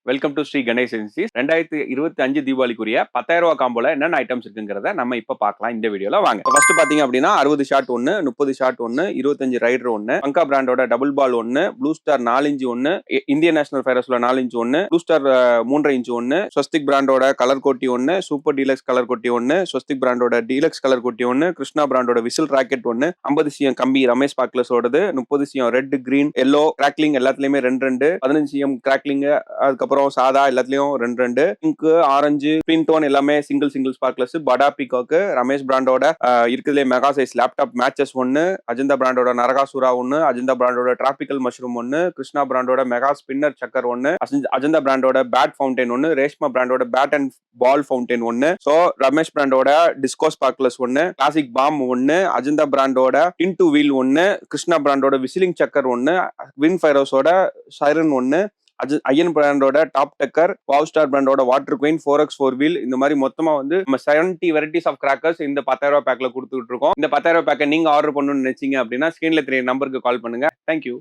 Welcome to Sri Ganesh agencies. 2025 தீபாவளிக்குரிய 10,000 ரூபாய் காம்போல என்னென்ன ஐட்டம்ஸ் இருக்குங்கிறத நம்ம இப்ப பார்க்கலாம் இந்த வீடியோல. வாங்க. ஃபர்ஸ்ட் பாத்தீங்க அப்படின்னா 60 ஷாட் 1, 30 ஷாட் 1, 25 ரைடர் 1, பங்கா பிராண்டோட double ball 1, blue star 4 inch 1, Indian national ஃபைரஸ்ல 4 inch 1, blue star 3 inch 1, Swastik பிராண்டோட கலர் கோட்டி 1, சூப்பர் டீலக்ஸ் கலர் கோட்டி 1, ஸ்வஸ்திக் பிராண்டோட டீலக்ஸ் கலர் கோட்டி 1, கிருஷ்ணா பிராண்டோட விசில் ராக்கெட் 1, 50 சிஎம் கம்பி ரமேஷ் பாக்லஸோடது, 30 cm red green yellow crackling எல்லாத்துலயுமே 2 15 சிஎம் கிராக்லிங், அதுக்கப்புறம் சாதா எல்லாத்துலயும் 2 பிங்க் ஆரஞ்சு பின் டோன் எல்லாமே சிங்கிள் ஸ்பார்க்லஸ். படா பீகாக்கு ரமேஷ் பிராண்டோட இருக்குதுலே mega size laptop matches 1, Ajanta பிராண்டோட நரகாசுரா 1, அஜந்தா பிராண்டோட டிராபிக்கல் மஷ்ரூம் 1, கிருஷ்ணா பிராண்டோட மெகா ஸ்பின்னர் சக்கர் 1, அஜந்தா பிராண்டோட பேட் ஃபவுண்டைன் 1, ரேஷ்மா பிராண்டோட பேட் அண்ட் பால் ஃபவுண்டைன் 1, சோ ரமேஷ் பிராண்டோட disco sparklers 1, classic bomb 1, Ajanta பிராண்டோட டின்டு வீல் 1, கிருஷ்ணா பிராண்டோட விசிலிங் சக்கர் 1, வின் ஃபைரோஸோட சைரன் 1, ஐயன் பிராண்டோட டாப் டக்கர், வாவ் ஸ்டார் பிராண்டோட வாட்டர் குயின் 4x4 வீல். இந்த மாதிரி மொத்தமா வந்து நம்ம 70 வெரைட்டிஸ் ஆஃப் கிராக்கர்ஸ் இந்த 10,000 ரூபாய் பேக்ல கொடுத்துட்டு இருக்கோம். இந்த 10,000 ரூபாய் பேக்கை நீங்க ஆர்டர் பண்ணணும்னு நினைச்சீங்க அப்படின்னா ஸ்கிரீன்ல தெரிய நம்பருக்கு கால் பண்ணுங்க. தேங்க்யூ.